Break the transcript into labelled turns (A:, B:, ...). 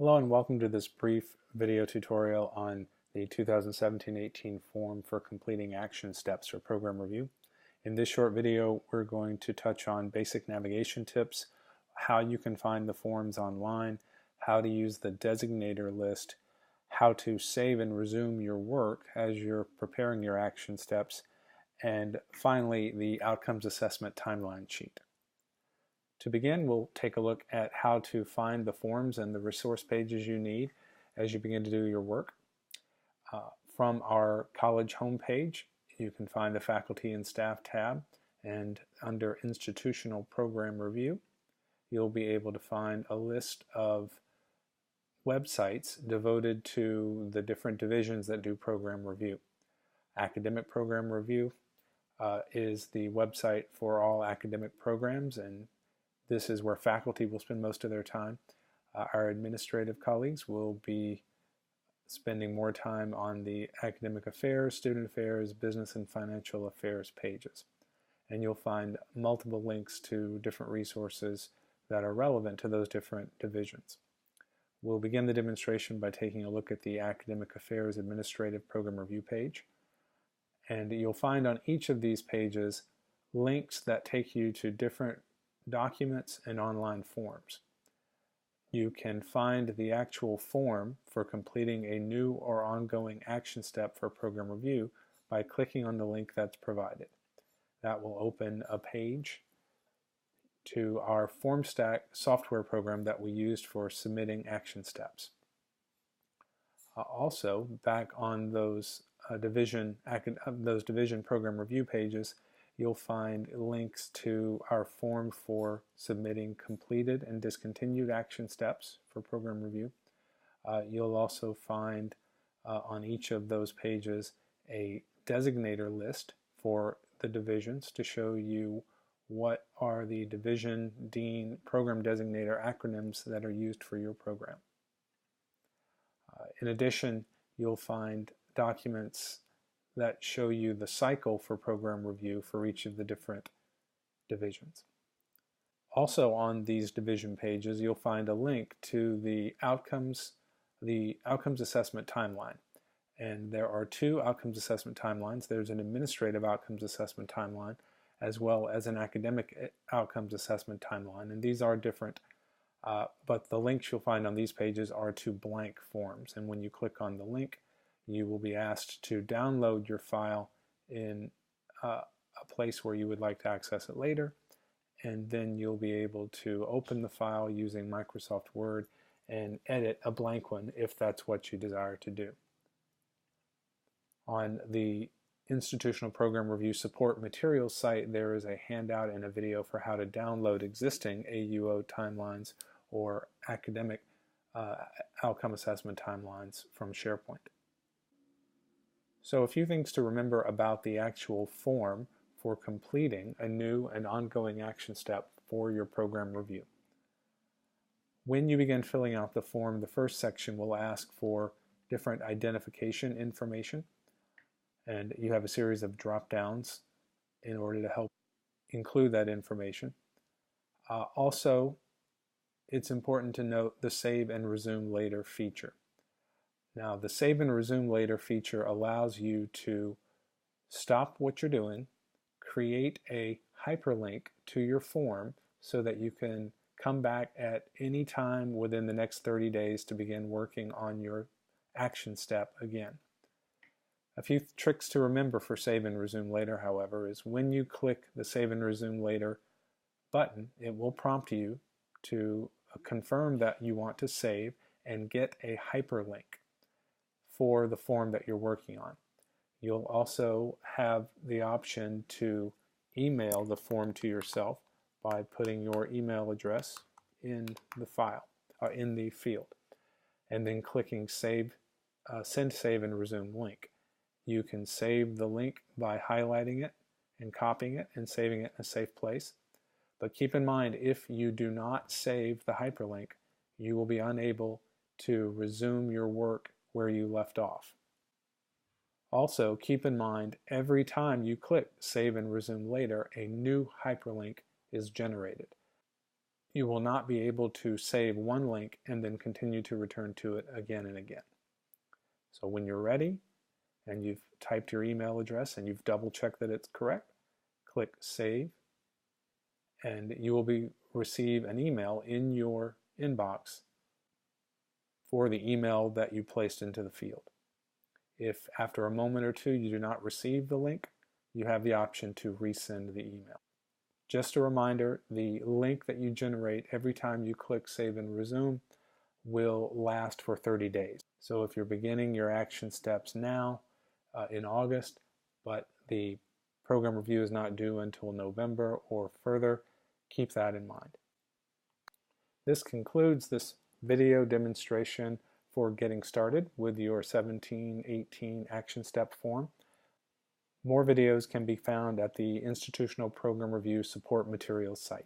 A: Hello and welcome to this brief video tutorial on the 2017-18 form for completing action steps for program review. In this short video, we're going to touch on basic navigation tips, how you can find the forms online, how to use the designator list, how to save and resume your work as you're preparing your action steps, and finally the outcomes assessment timeline sheet. To begin, we'll take a look at how to find the forms and the resource pages you need as you begin to do your work. From our college homepage, you can find the Faculty and Staff tab, and under Institutional Program Review, you'll be able to find a list of websites devoted to the different divisions that do program review. Academic Program Review is the website for all academic programs, and this is where faculty will spend most of their time. Our administrative colleagues will be spending more time on the academic affairs, student affairs, business and financial affairs pages. And you'll find multiple links to different resources that are relevant to those different divisions. We'll begin the demonstration by taking a look at the Academic Affairs Administrative Program Review page. And you'll find on each of these pages links that take you to different documents and online forms. You can find the actual form for completing a new or ongoing action step for program review by clicking on the link that's provided. That will open a page to our FormStack software program that we used for submitting action steps. Also, back on those division program review pages, you'll find links to our form for submitting completed and discontinued action steps for program review. You'll also find on each of those pages a designator list for the divisions to show you what are the division, dean, program designator acronyms that are used for your program. In addition, you'll find documents that show you the cycle for program review for each of the different divisions. Also on these division pages, you'll find a link to the outcomes assessment timeline. And there are two outcomes assessment timelines. There's an administrative outcomes assessment timeline as well as an academic outcomes assessment timeline. And these are different, but the links you'll find on these pages are to blank forms. And when you click on the link, you will be asked to download your file in a place where you would like to access it later, and then you'll be able to open the file using Microsoft Word and edit a blank one if that's what you desire to do. On the Institutional Program Review Support Materials site, there is a handout and a video for how to download existing AUO timelines or academic outcome assessment timelines from SharePoint. So a few things to remember about the actual form for completing a new and ongoing action step for your program review. When you begin filling out the form, the first section will ask for different identification information, and you have a series of drop-downs in order to help include that information. Also, it's important to note the Save and Resume Later feature. Now, the Save and Resume Later feature allows you to stop what you're doing, create a hyperlink to your form so that you can come back at any time within the next 30 days to begin working on your action step again. A few tricks to remember for Save and Resume Later, however, is when you click the Save and Resume Later button, it will prompt you to confirm that you want to save and get a hyperlink for the form that you're working on. You'll also have the option to email the form to yourself by putting your email address in the file, in the field, and then clicking Send Save and Resume Link. You can save the link by highlighting it and copying it and saving it in a safe place. But keep in mind, if you do not save the hyperlink, you will be unable to resume your work where you left off. Also, keep in mind, every time you click Save and Resume Later, a new hyperlink is generated. you will not be able to save one link and then continue to return to it again and again. So when you're ready and you've typed your email address and you've double checked that it's correct, click Save, and you will receive an email in your inbox for the email that you placed into the field. If after a moment or two you do not receive the link, you have the option to resend the email. Just a reminder, the link that you generate every time you click Save and Resume will last for 30 days. So if you're beginning your action steps now in August, but the program review is not due until November or further, keep that in mind. This concludes this video demonstration for getting started with your 1718 action step form. More videos can be found at the Institutional Program Review Support Materials site.